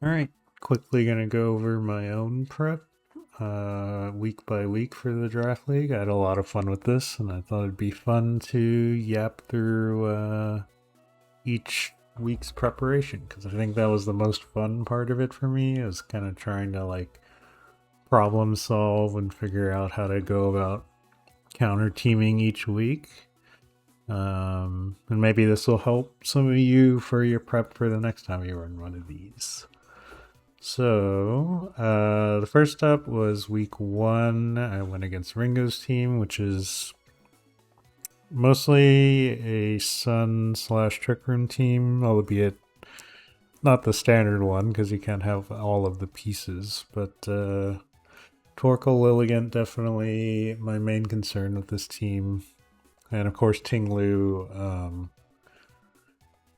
All right, quickly gonna go over my own prep week by week for the draft league. I had a lot of fun with this, and I thought it'd be fun to yap through each week's preparation because I think that was the most fun part of it for me. Is kind of trying to like problem solve and figure out how to go about counter teaming each week. And maybe this will help some of you for your prep for the next time you run one of these. So, the first up was week one. I went against Ringo's team, which is mostly a Sun slash Trick Room team, albeit not the standard one because you can't have all of the pieces. But Torkoal Lilligant definitely my main concern with this team, and of course Ting Lu.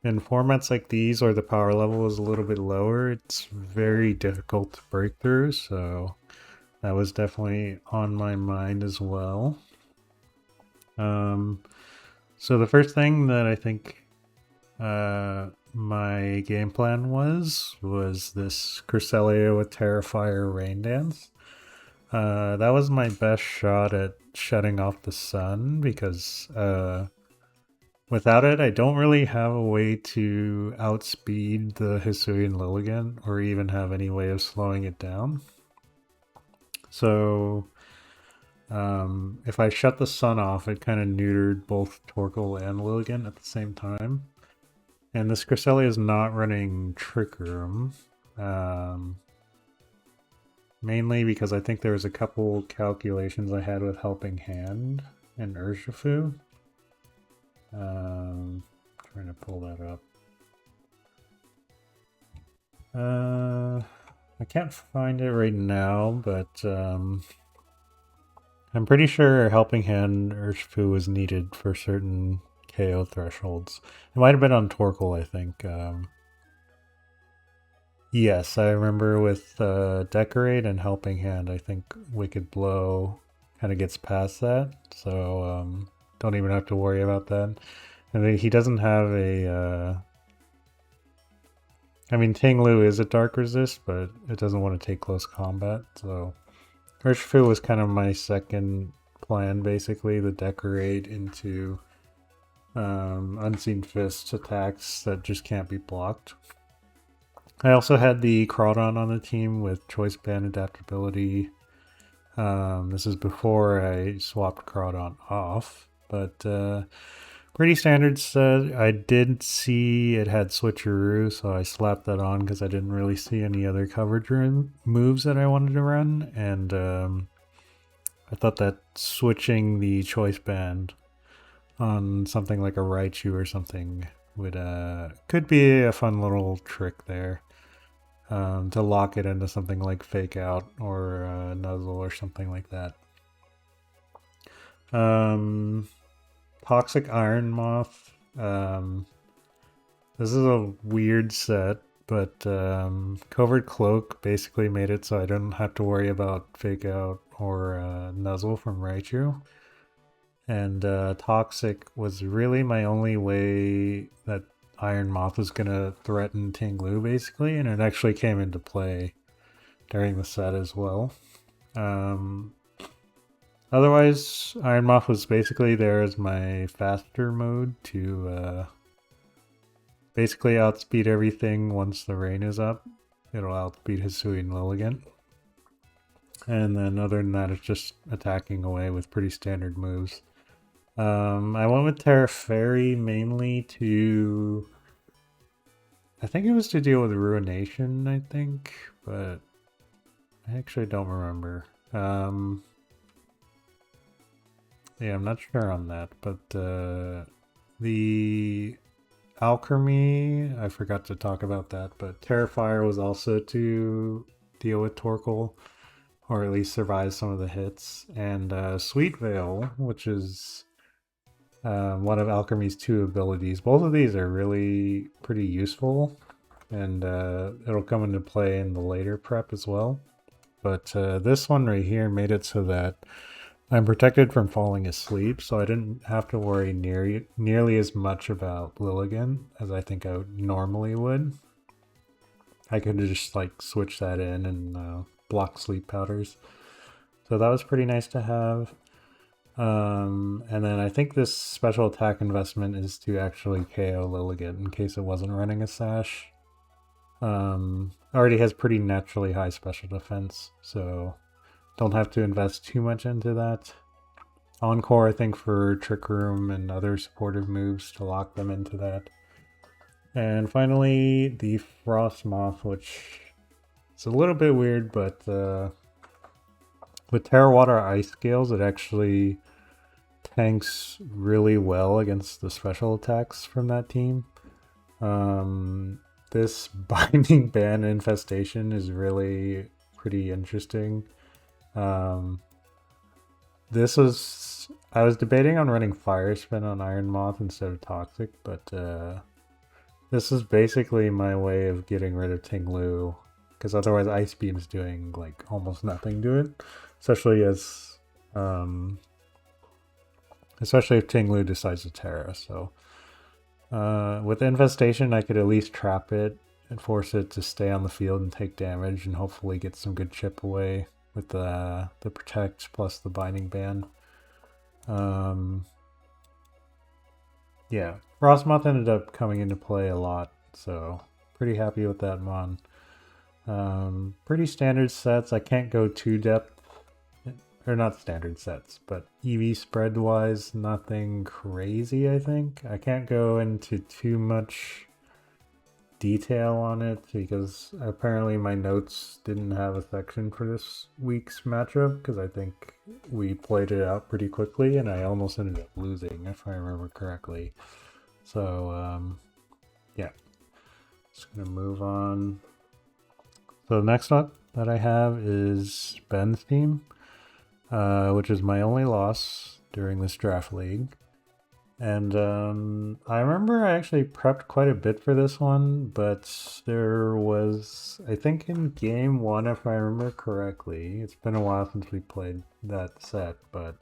In formats like these, where the power level is a little bit lower, it's very difficult to break through. So that was definitely on my mind as well. Um, so the first thing that I think my game plan was this Cresselia with Terrifier Rain Dance. That was my best shot at shutting off the sun because without it, I don't really have a way to outspeed the Hisuian Lilligant or even have any way of slowing it down. So if I shut the sun off, it kind of neutered both Torkoal and Lilligant at the same time. And this Cresselia is not running Trick Room. Mainly because I think there was a couple calculations I had with Helping Hand and Urshifu. Trying to pull that up. I can't find it right now, but I'm pretty sure Helping Hand Urshifu was needed for certain KO thresholds. It might have been on Torkoal, I think. Yes, I remember with Decorate and Helping Hand, I think Wicked Blow kind of gets past that, so don't even have to worry about that. And he doesn't have a. I mean, Ting Lu is a dark resist, but it doesn't want to take close combat, so. Urshifu was kind of my second plan, basically, the Decorate into Unseen Fist attacks that just can't be blocked. I also had the Crawdon on the team with Choice Band Adaptability. This is before I swapped Crawdon off, but pretty standard set. I did see it had Switcheroo, so I slapped that on because I didn't really see any other coverage moves that I wanted to run, and I thought that switching the Choice Band on something like a Raichu or something would could be a fun little trick there. To lock it into something like Fake Out or Nuzzle or something like that. Um, Toxic Iron Moth. This is a weird set, but Covert Cloak basically made it so I didn't have to worry about Fake Out or Nuzzle from Raichu. And Toxic was really my only way that Iron Moth was going to threaten Ting Lu, basically, and it actually came into play during the set as well. Um, Otherwise, Iron Moth was basically there as my faster mode to basically outspeed everything once the rain is up. It'll outspeed Hisui and Lilligant. And then other than that, it's just attacking away with pretty standard moves. I went with Terra Fairy mainly to. I think it was to deal with Ruination, I think, but I actually don't remember. Yeah, I'm not sure on that, but the Alchemy, I forgot to talk about that, but Terrifier was also to deal with Torkoal, or at least survive some of the hits, and Sweet Veil, which is one of Alchemy's two abilities. Both of these are really pretty useful, and it'll come into play in the later prep as well. But this one right here made it so that I'm protected from falling asleep, so I didn't have to worry nearly as much about Lilligant as I think I normally would. I could just like switch that in and block sleep powders. So that was pretty nice to have. And then I think this special attack investment is to actually KO Lilligant in case it wasn't running a sash. Already has pretty naturally high special defense, so don't have to invest too much into that. Encore, I think, for Trick Room and other supportive moves to lock them into that. And finally, the Frostmoth, which is a little bit weird, but with Terra Water Ice Scales, it actually tanks really well against the special attacks from that team. This Binding Ban Infestation is really pretty interesting. This was... I was debating on running Fire Spin on Iron Moth instead of Toxic, but this is basically my way of getting rid of Ting Lu, because otherwise Ice Beam's doing like almost nothing to it, especially as especially if Ting Lu decides to Terra. So with Infestation, I could at least trap it and force it to stay on the field and take damage, and hopefully get some good chip away with the Protect plus the Binding Ban. Yeah, Frostmoth ended up coming into play a lot, so pretty happy with that mon. Pretty standard sets. I can't go too depth, or not standard sets, but EV spread wise, nothing crazy. I think I can't go into too much detail on it because apparently my notes didn't have a section for this week's matchup, because I think we played it out pretty quickly and I almost ended up losing, if I remember correctly. So yeah, just gonna move on. So the next up that I have is Ben's team, which is my only loss during this draft league. And I remember I actually prepped quite a bit for this one, but there was, I think in game one, if I remember correctly, it's been a while since we played that set, but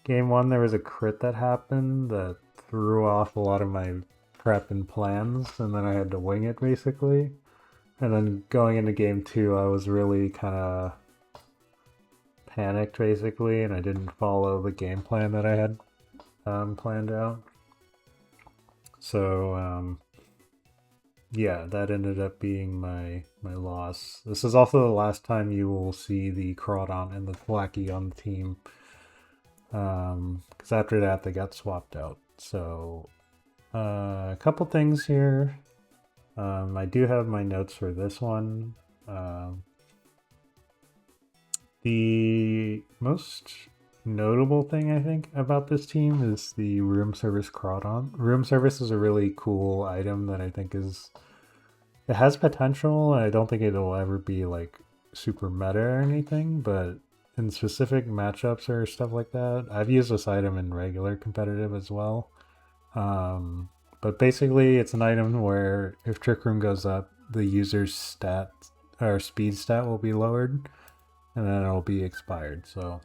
game one there was a crit that happened that threw off a lot of my prep and plans, and then I had to wing it basically. And then going into game two, I was really kind of panicked basically, and I didn't follow the game plan that I had planned out. So yeah, that ended up being my loss. This is also the last time you will see the Crawdon and the Thwackey on the team, because after that they got swapped out. So a couple things here. I do have my notes for this one. The most notable thing I think about this team is the Room Service Crawdon. Room Service is a really cool item that I think is... It has potential, and I don't think it'll ever be like super meta or anything, but in specific matchups or stuff like that, I've used this item in regular competitive as well. But basically it's an item where if Trick Room goes up, the user's stat or speed stat will be lowered, and then it'll be expired. So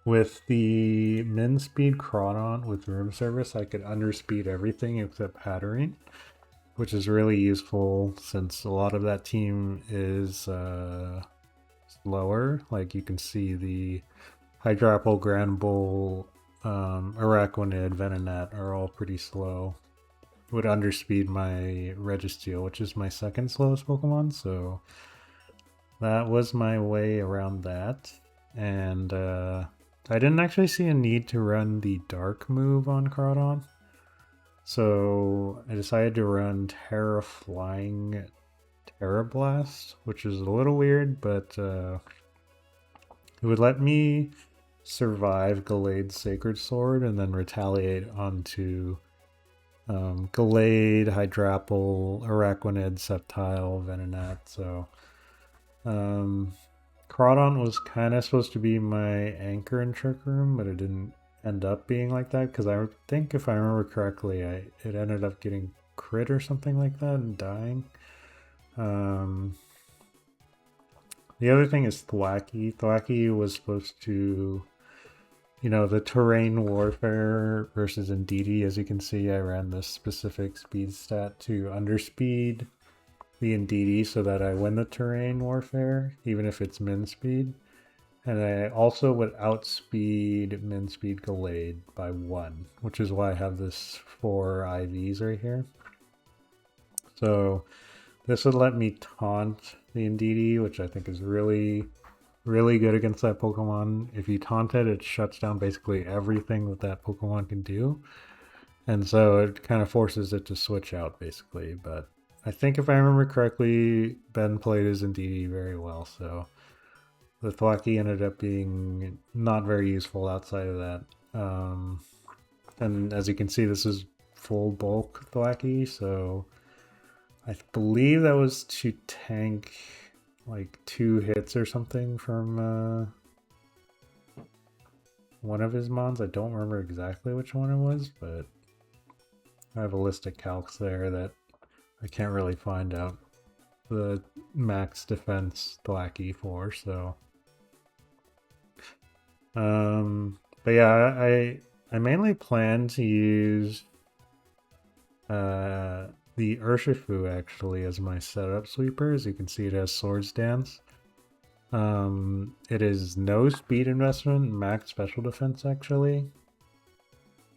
with the min speed Crawdon with Room Service, I could underspeed everything except Hatterene, which is really useful since a lot of that team is slower. Like you can see the Hydrapple, Granbull, Araquanid, Venonat are all pretty slow. Would underspeed my Registeel, which is my second slowest Pokemon, so that was my way around that. And I didn't actually see a need to run the Dark move on Crawdon, so I decided to run Terra Flying Terra Blast, which is a little weird, but it would let me survive Gallade's Sacred Sword and then retaliate onto Gallade, Hydrapple, Araquanid, Sceptile, Venonat. So Crawdon was kind of supposed to be my anchor in Trick Room, but it didn't end up being like that, because I think if I remember correctly, it ended up getting crit or something like that and dying. The other thing is Thwackey. Thwackey was supposed to, you know, the terrain warfare versus Indeedee. As you can see, I ran this specific speed stat to underspeed the Indeedee so that I win the terrain warfare, even if it's min speed. And I also would outspeed min speed Gallade by 1, which is why I have this 4 IVs right here. So this would let me taunt the Indeedee, which I think is really, really good against that Pokemon. If you taunt it, it shuts down basically everything that Pokemon can do. And so it kind of forces it to switch out, basically. But I think if I remember correctly, Ben played his Indeedee very well, so the Thwackey ended up being not very useful outside of that. And as you can see, this is full bulk Thwackey, so I believe that was to tank like 2 hits or something from one of his mons. I don't remember exactly which one it was, but I have a list of calcs there that I can't really find out the max defense Thwackey for, so but yeah, I mainly plan to use the Urshifu actually as my setup sweeper. As you can see, it has Swords Dance. It is no speed investment, max special defense actually.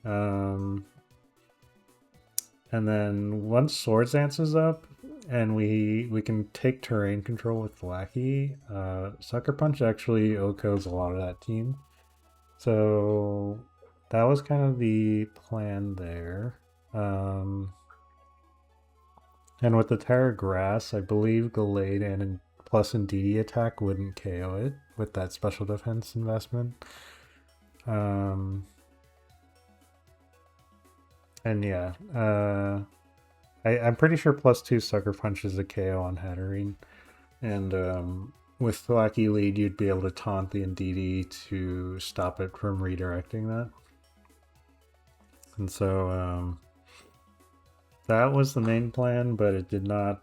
And then once Swords Dance is up, and we can take terrain control with Thwackey, Sucker Punch actually OHKOs a lot of that team. So that was kind of the plan there. And with the Terra Grass, I believe Gallade and plus Indeedee attack wouldn't KO it with that special defense investment. And yeah, I'm pretty sure +2 Sucker Punch is a KO on Hatterene. And with Thwackey lead, you'd be able to taunt the Indeedee to stop it from redirecting that. And so that was the main plan, but it did not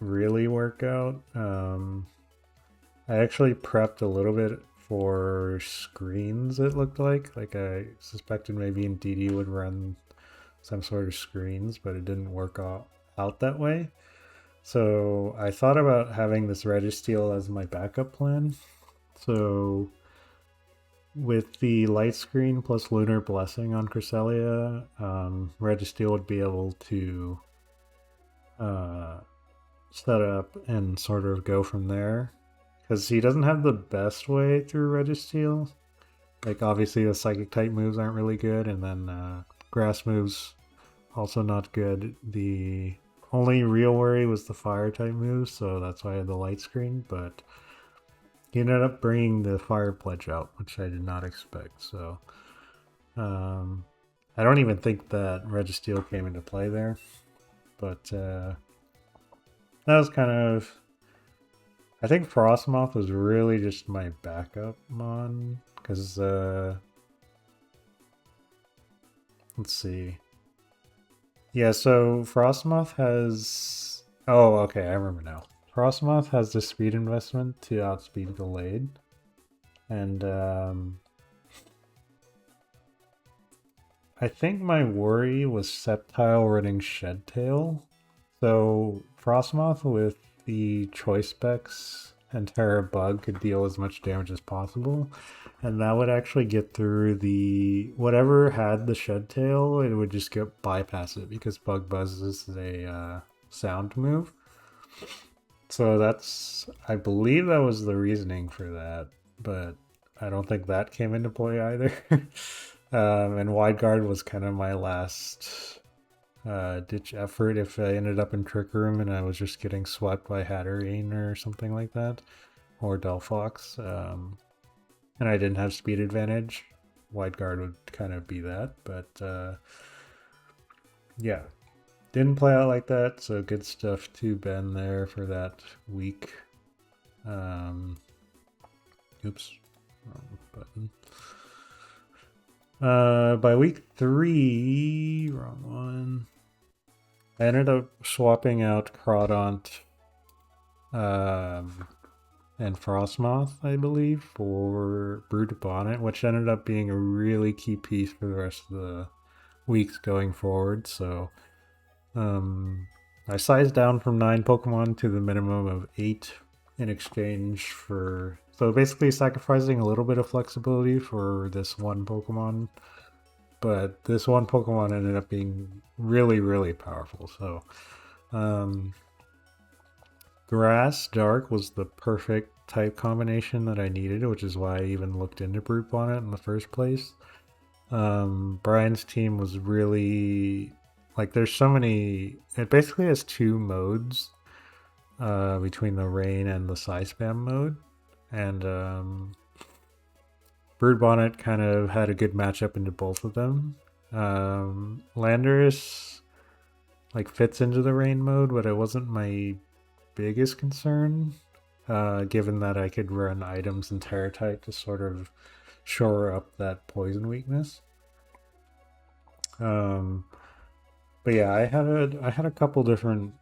really work out. I actually prepped a little bit for screens, it looked like. Like I suspected maybe Indeedee would run some sort of screens, but it didn't work out that way. So I thought about having this Registeel as my backup plan. So with the light screen plus Lunar Blessing on Cresselia, Registeel would be able to set up and sort of go from there. Because he doesn't have the best way through Registeel. Like, obviously, the Psychic type moves aren't really good, and then Grass moves also not good. The only real worry was the Fire type moves, so that's why I had the light screen, but he ended up bringing the Fire Pledge out, which I did not expect, so I don't even think that Registeel came into play there, but that was kind of... I think Frostmoth was really just my backup mon, because let's see. Yeah, so Frostmoth has... Oh, okay, I remember now. Frostmoth has the speed investment to outspeed Gallade. And I think my worry was Sceptile running Shedtail. So Frostmoth with the Choice Specs and Terra Bug could deal as much damage as possible. And that would actually get through the... Whatever had the Shedtail, it would just get bypass it because Bug Buzz is a sound move. So that's... I believe that was the reasoning for that, but I don't think that came into play either. And Wide Guard was kind of my last ditch effort if I ended up in Trick Room and I was just getting swept by Hatterene or something like that, or Delphox, and I didn't have speed advantage. Wide Guard would kind of be that, but yeah, didn't play out like that, so good stuff to Ben there for that week. Oops, wrong button. By week 3, wrong one. I ended up swapping out Crawdaunt and Frostmoth, I believe, for Brute Bonnet, which ended up being a really key piece for the rest of the weeks going forward. So I sized down from 9 Pokemon to the minimum of 8 in exchange for... So basically sacrificing a little bit of flexibility for this one Pokemon. But this one Pokemon ended up being really, really powerful. So Grass Dark was the perfect type combination that I needed, which is why I even looked into Brute Bonnet in the first place. Brian's team was really like there's so many. It basically has two modes between the rain and the Psy Spam mode, and Brood Bonnet kind of had a good matchup into both of them. Landorus like fits into the rain mode, but it wasn't my biggest concern, given that I could run items in Terratite to sort of shore up that poison weakness. But yeah, I had a couple different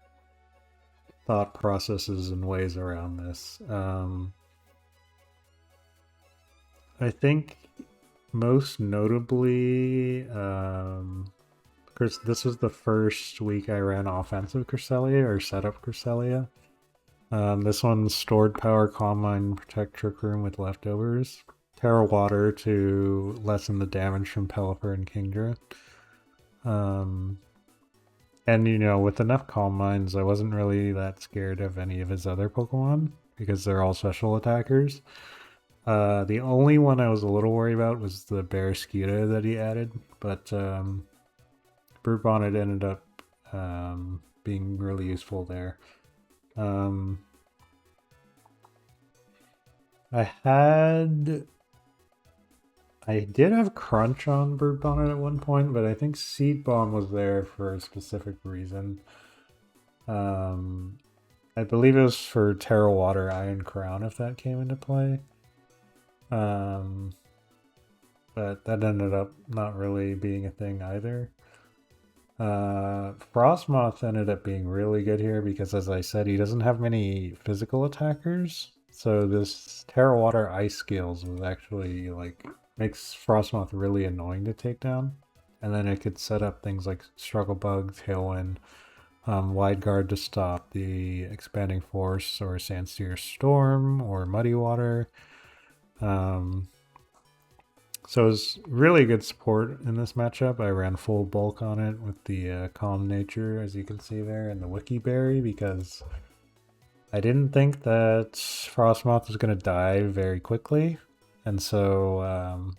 thought processes and ways around this. I think most notably, Chris, this was the first week I ran offensive Cresselia or setup Cresselia. This one stored power, Calm Mind, Protect Trick Room with leftovers. Terra Water to lessen the damage from Pelipper and Kingdra. And you know, with enough Calm Minds, I wasn't really that scared of any of his other Pokemon because they're all special attackers. The only one I was a little worried about was the Barraskewda that he added, but Brute Bonnet ended up being really useful there. I did have Crunch on Brute Bonnet at one point, but I think Seed Bomb was there for a specific reason. I believe it was for Terra Water Iron Crown if that came into play. But that ended up not really being a thing either. Frostmoth ended up being really good here because, as I said, he doesn't have many physical attackers. So this Terra Water Ice Scales was actually like makes Frostmoth really annoying to take down. And then it could set up things like Struggle Bug, Tailwind, Wide Guard to stop the Expanding Force or Sandsteer Storm or Muddy Water. So it was really good support in this matchup. I ran full bulk on it with the Calm Nature, as you can see there, and the Wiki Berry because I didn't think that Frostmoth was going to die very quickly. And so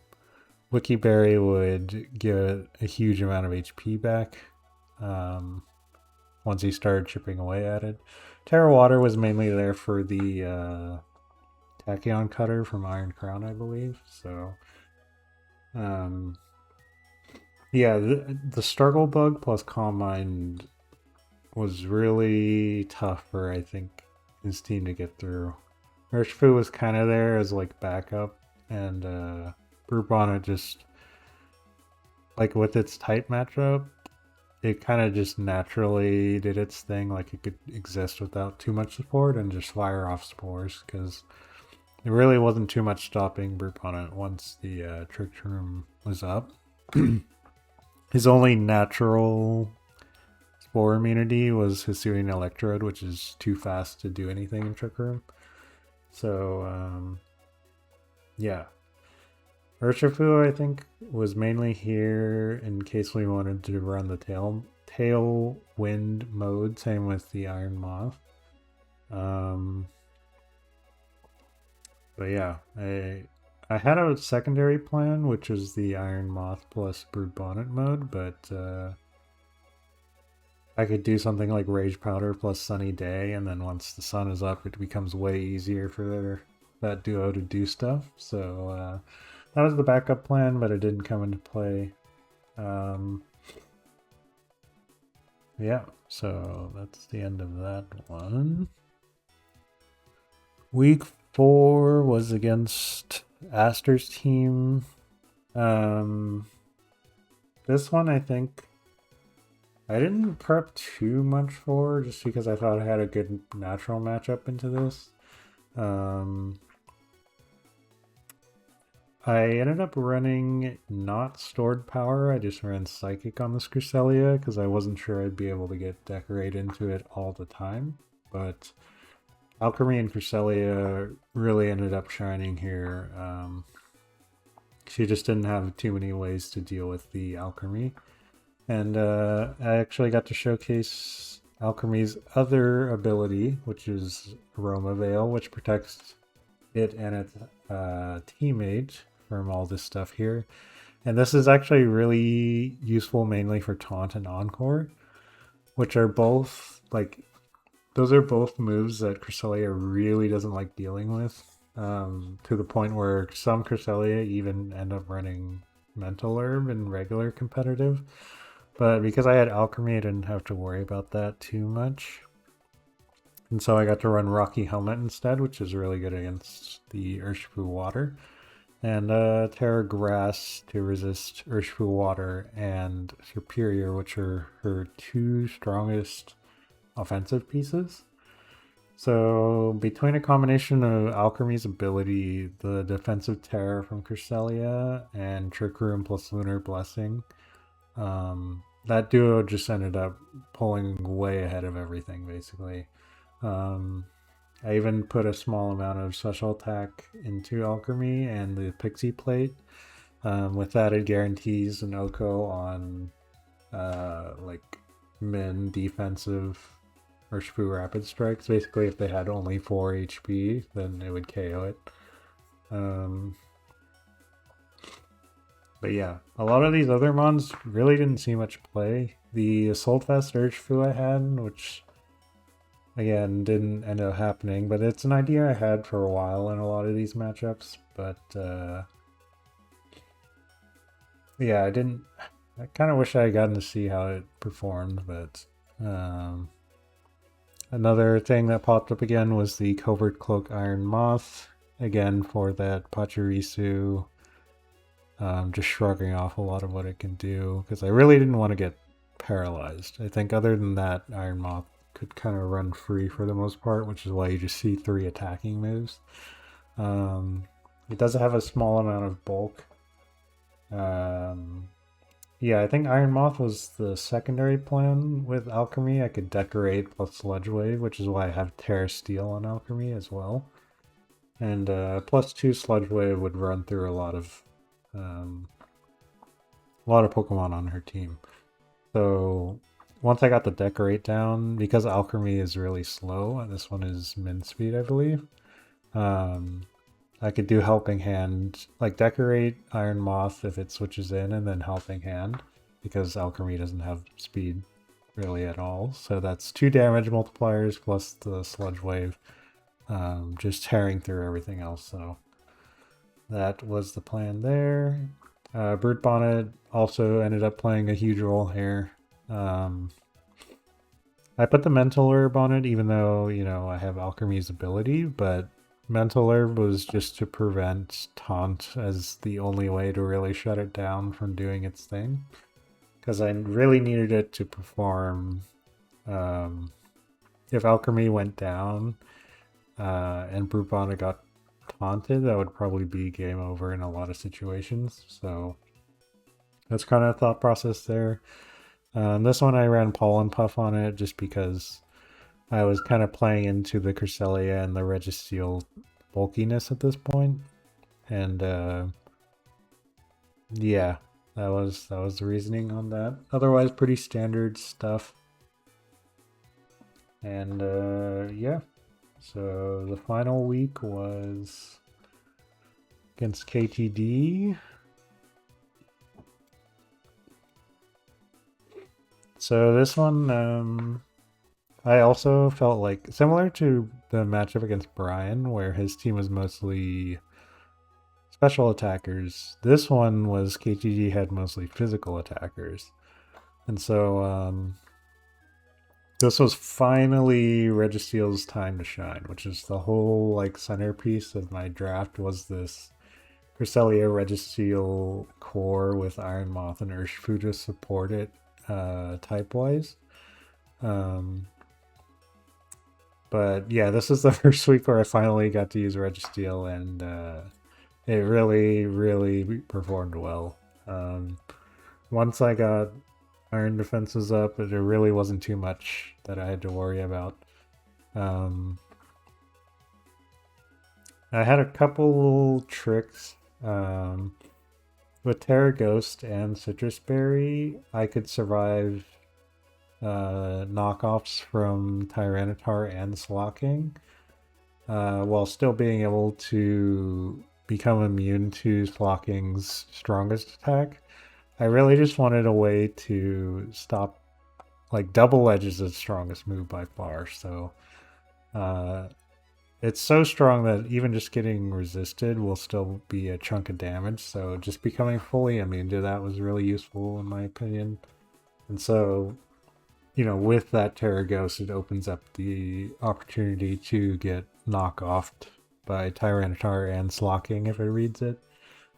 Wiki Berry would get a huge amount of HP back once he started chipping away at it. Terra Water was mainly there for the Tachyon Cutter from Iron Crown, I believe. So yeah, the Struggle Bug plus Calm Mind was really tough for, I think, his team to get through. Urshifu was kind of there as like backup, and Brute Bonnet just, like with its type matchup, it kind of just naturally did its thing, like it could exist without too much support and just fire off spores, because there really wasn't too much stopping Brute Bonnet once the Trick Room was up. His only natural spore immunity was Hisuian Electrode, which is too fast to do anything in Trick Room. So, yeah. Urshifu, I think, was mainly here in case we wanted to run the Tailwind mode, same with the Iron Moth. But yeah, I had a secondary plan, which was the Iron Moth plus Brute Bonnet mode, but I could do something like Rage Powder plus Sunny Day, and then once the sun is up, it becomes way easier for that duo to do stuff. So that was the backup plan, but it didn't come into play. Yeah, so that's the end of that one. Week 4 was against Aster's team. This one I think I didn't prep too much for, just because I thought I had a good natural matchup into this. I ended up running not stored power. I just ran psychic on this Cresselia because I wasn't sure I'd be able to get decorate into it all the time. But Alchemy and Cresselia really ended up shining here. She just didn't have too many ways to deal with the Alchemy. And I actually got to showcase Alchemy's other ability, which is Aroma Veil, which protects it and its teammate from all this stuff here. And this is actually really useful mainly for Taunt and Encore, which are both, like, those are both moves that Cresselia really doesn't like dealing with, to the point where some Cresselia even end up running Mental Herb in regular competitive. But because I had Alchemy, I didn't have to worry about that too much. And so I got to run Rocky Helmet instead, which is really good against the Urshifu Water. And Terra Grass to resist Urshifu Water and Superior, which are her two strongest offensive pieces. So between a combination of Alchemy's ability, the defensive Terror from Cresselia, and Trick Room plus Lunar Blessing, that duo just ended up pulling way ahead of everything, basically. I even put a small amount of special attack into Alchemy and the Pixie Plate. With that, it guarantees an Oko on like min defensive Urshifu Rapid Strikes. Basically, if they had only 4 HP, then it would KO it. But yeah, a lot of these other mons really didn't see much play. The Assault Vest Urshifu I had, which again didn't end up happening, but it's an idea I had for a while in a lot of these matchups. But yeah, I kind of wish I had gotten to see how it performed, but another thing that popped up again was the Covert Cloak Iron Moth, again for that Pachirisu. Just shrugging off a lot of what it can do, because I really didn't want to get paralyzed. I think other than that, Iron Moth could kind of run free for the most part, which is why you just see 3 attacking moves. It does have a small amount of bulk. Yeah, I think Iron Moth was the secondary plan with Alchemy. I could decorate plus Sludge Wave, which is why I have Terra Steel on Alchemy as well. And plus 2 Sludge Wave would run through a lot of Pokemon on her team. So once I got the decorate down, because Alchemy is really slow, and this one is min speed, I believe, I could do Helping Hand, like decorate Iron Moth if it switches in, and then Helping Hand, because Alchemy doesn't have speed really at all. So that's 2 damage multipliers plus the Sludge Wave, just tearing through everything else. So that was the plan there. Brute Bonnet also ended up playing a huge role here. I put the Mental Herb on it, even though, you know, I have Alchemy's ability, but Mental Herb was just to prevent Taunt as the only way to really shut it down from doing its thing. Because I really needed it to perform. If Alchemy went down and Brute Bonnet got taunted, that would probably be game over in a lot of situations. So that's kind of the thought process there. This one I ran Pollen Puff on it just because I was kind of playing into the Cresselia and the Registeel bulkiness at this point. And yeah, that was the reasoning on that. Otherwise, pretty standard stuff. And yeah, so the final week was against KTD. So this one, I also felt like, similar to the matchup against Brian, where his team was mostly special attackers, this one was KTD had mostly physical attackers. And so this was finally Registeel's time to shine, which is the whole like centerpiece of my draft, was this Cresselia Registeel core with Iron Moth and Urshifu to support it type-wise. But yeah, this is the first week where I finally got to use Registeel, and it really, really performed well. Once I got iron defenses up, there really wasn't too much that I had to worry about. Um, I had a couple tricks. With Terra Ghost and Citrus Berry, I could survive knockoffs from Tyranitar and Slocking, while still being able to become immune to Slocking's strongest attack. I really just wanted a way to stop, like, Double Edge is its strongest move by far, so uh, it's so strong that even just getting resisted will still be a chunk of damage, so just becoming fully immune to that was really useful in my opinion. And so, with that Terra Ghost, it opens up the opportunity to get knockoffed by Tyranitar and Slocking if it reads it.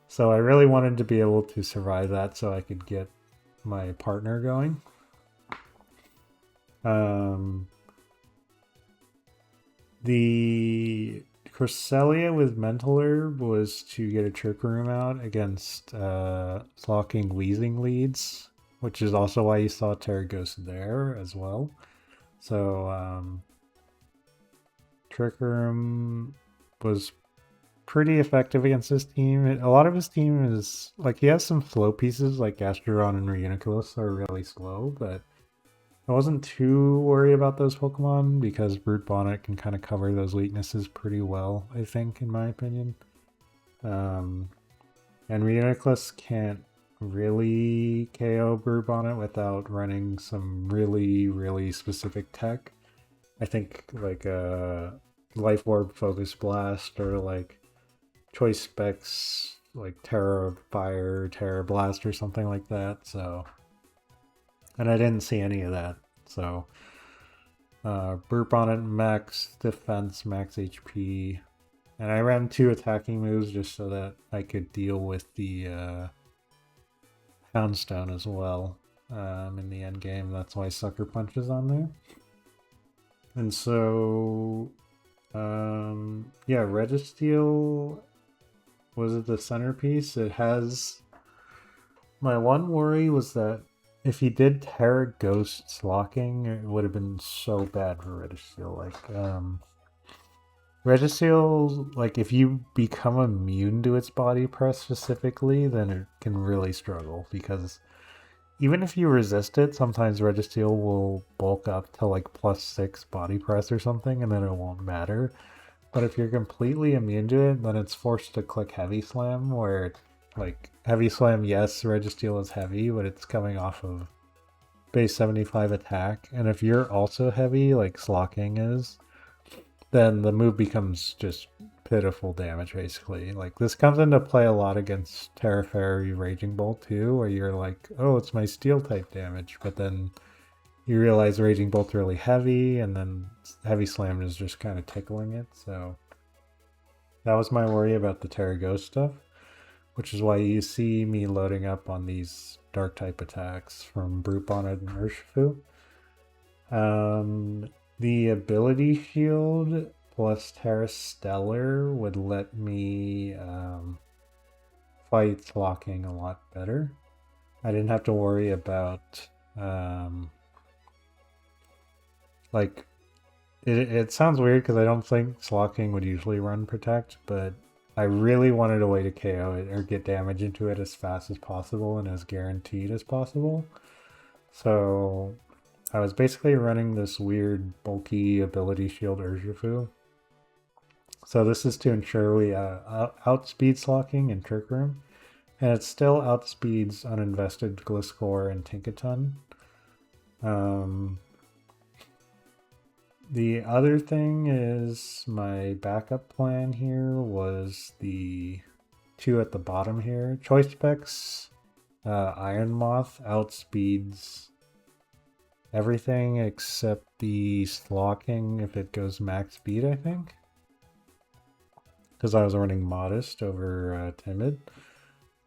So I really wanted to be able to survive that so I could get my partner going. The Cresselia with Mental Herb was to get a Trick Room out against Slocking Wheezing leads, which is also why you saw Terra Ghost there as well. So Trick Room was pretty effective against this team. A lot of his team is like he has some slow pieces like Gastrodon and Reuniclus are really slow, but I wasn't too worried about those Pokemon because Brute Bonnet can kind of cover those weaknesses pretty well, I think, in my opinion. And Reuniclus can't really KO Brute Bonnet without running some really, really specific tech. I think like a Life Orb Focus Blast or like Choice Specs like Terra Fire, Terra Blast or something like that. So, and I didn't see any of that. So, Brute Bonnet max defense, max HP, and I ran 2 attacking moves just so that I could deal with the Houndstone as well in the end game. That's why Sucker Punch is on there. And so, yeah, Registeel was it the centerpiece? It has. My one worry was that if he did Terra Ghost Slocking, it would have been so bad for Registeel. Registeel, like, if you become immune to its body press specifically, then it can really struggle because even if you resist it, sometimes Registeel will bulk up to like +6 body press or something, and then it won't matter. But if you're completely immune to it, then it's forced to click Heavy Slam, where like Heavy Slam, yes, Registeel is heavy, but it's coming off of base 75 attack. And if you're also heavy, like Slocking is, then the move becomes just pitiful damage, basically. Like, this comes into play a lot against Terra Fairy Raging Bolt, too, where you're like, oh, it's my Steel type damage, but then you realize Raging Bolt's really heavy, and then Heavy Slam is just kind of tickling it, so that was my worry about the Terra Ghost stuff, which is why you see me loading up on these Dark-type attacks from Brute Bonnet and Urshifu. The ability shield plus Terra Stellar would let me fight Slocking a lot better. I didn't have to worry about like it sounds weird because I don't think Slocking would usually run Protect, but I really wanted a way to KO it or get damage into it as fast as possible and as guaranteed as possible. So I was basically running this weird bulky ability shield Urshifu. So this is to ensure we outspeed Slocking in Trick Room, and it still outspeeds uninvested Gliscor and Tinkaton. The other thing is my backup plan here was the 2 at the bottom here. Choice Specs Iron Moth outspeeds everything except the Slocking if it goes max speed, I think. Because I was running Modest over Timid.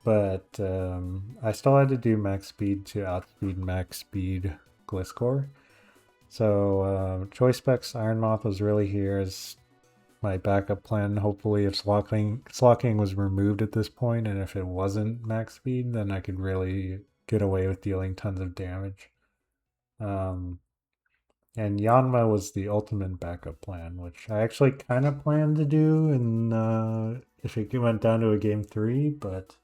But I still had to do max speed to outspeed max speed Gliscor. So Choice Specs Iron Moth was really here as my backup plan. Hopefully, if slocking was removed at this point, and if it wasn't max speed, then I could really get away with dealing tons of damage. Um, and Yanma was the ultimate backup plan, which I actually kind of planned to do, and if it went down to a game 3, but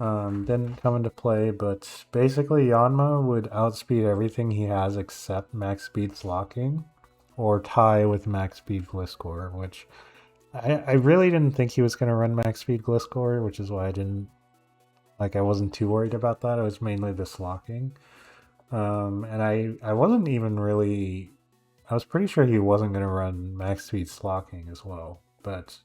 didn't come into play. But basically, Yanma would outspeed everything he has except max speed slocking, or tie with max speed Gliscor, which I really didn't think he was going to run max speed Gliscor, which is why I wasn't too worried about that. It was mainly the slocking. And I wasn't even really, I was pretty sure he wasn't going to run max speed slocking as well, but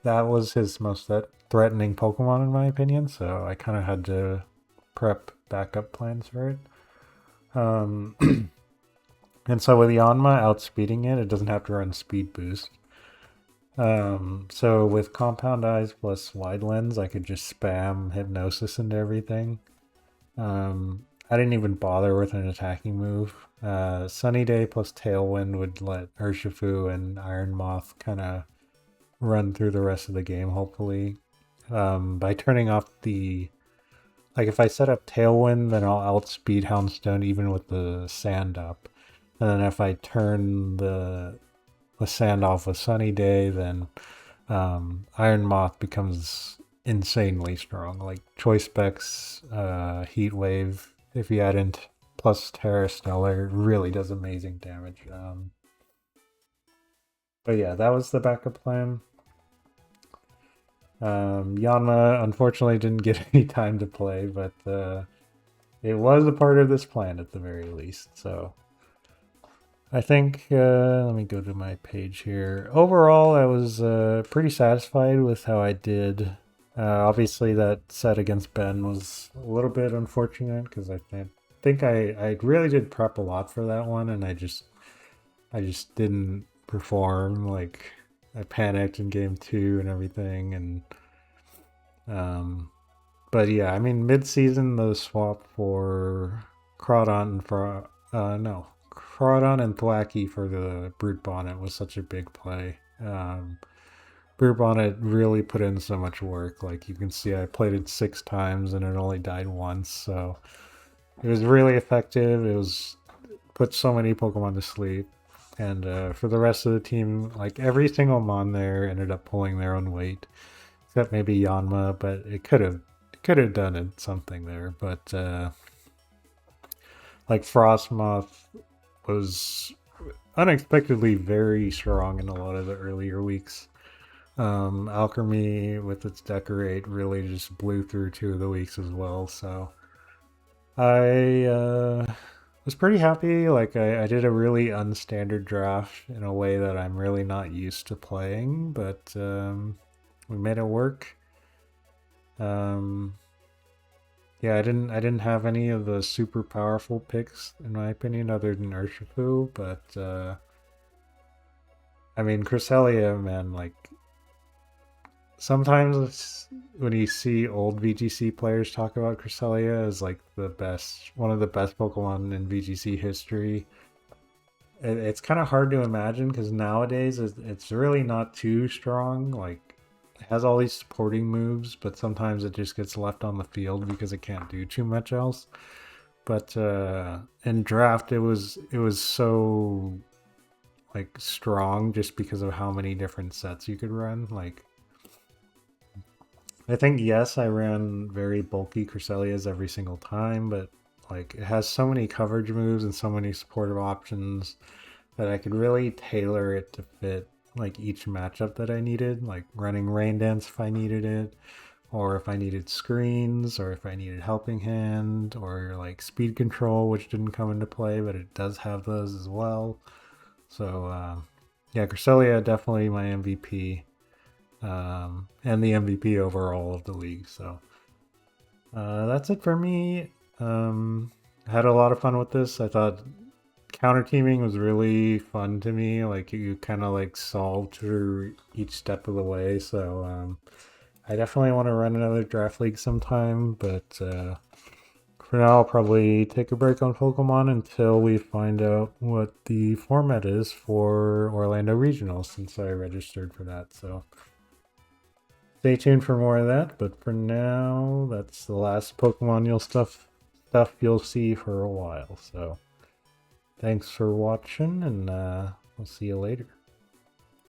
that was his most threatening Pokemon in my opinion, so I kind of had to prep backup plans for it. Um, and so with Yanma outspeeding it, it doesn't have to run speed boost. So with Compound Eyes plus Wide Lens, I could just spam Hypnosis into everything. I didn't even bother with an attacking move. Sunny Day plus Tailwind would let Urshifu and Iron Moth kind of run through the rest of the game, hopefully. By turning off if I set up Tailwind, then I'll outspeed Houndstone even with the sand up. And then if I turn the sand off with Sunny Day, then Iron Moth becomes insanely strong. Like Choice Specs, Heat Wave, if you add in plus Terra Stellar, really does amazing damage. But yeah, that was the backup plan. Yanma unfortunately didn't get any time to play, but it was a part of this plan at the very least. So I think, let me go to my page here. Overall, I was pretty satisfied with how I did. Obviously, that set against Ben was a little bit unfortunate because I think I really did prep a lot for that one, and I just didn't perform. Like I panicked in game 2 and everything, and but yeah, I mean mid-season the swap for Crawdon and Thwackey for the Brute Bonnet was such a big play. Brute Bonnet really put in so much work. Like you can see, I played it 6 times and it only died once, so it was really effective. It was put so many Pokemon to sleep, and for the rest of the team, like every single Mon there ended up pulling their own weight, except maybe Yanma, but it could have done something there. But like Frostmoth was unexpectedly very strong in a lot of the earlier weeks. Alchemy with its Decorate really just blew through 2 of the weeks as well. So I was pretty happy. Like I did a really unstandard draft in a way that I'm really not used to playing, but we made it work. Yeah, I didn't have any of the super powerful picks in my opinion, other than Urshifu, but I mean Cresselia, man, like sometimes when you see old VGC players talk about Cresselia as like one of the best Pokemon in VGC history, it's kind of hard to imagine because nowadays it's really not too strong. Like it has all these supporting moves, but sometimes it just gets left on the field because it can't do too much else. But in draft, it was so like strong just because of how many different sets you could run. Like I think yes, I ran very bulky Cresselias every single time, but like it has so many coverage moves and so many supportive options that I could really tailor it to fit like each matchup that I needed, like running Rain Dance if I needed it, or if I needed screens, or if I needed Helping Hand, or like speed control, which didn't come into play, but it does have those as well. So yeah, Cresselia definitely my MVP, and the MVP overall of the league. So that's it for me. I had a lot of fun with this. I thought counter teaming was really fun to me. Like you kind of like solved through each step of the way. So I definitely want to run another draft league sometime. But for for now, I'll probably take a break on Pokemon until we find out what the format is for Orlando Regional, since I registered for that. So stay tuned for more of that. But for now, that's the last Pokemon stuff you'll see for a while. So thanks for watching, and I'll see you later.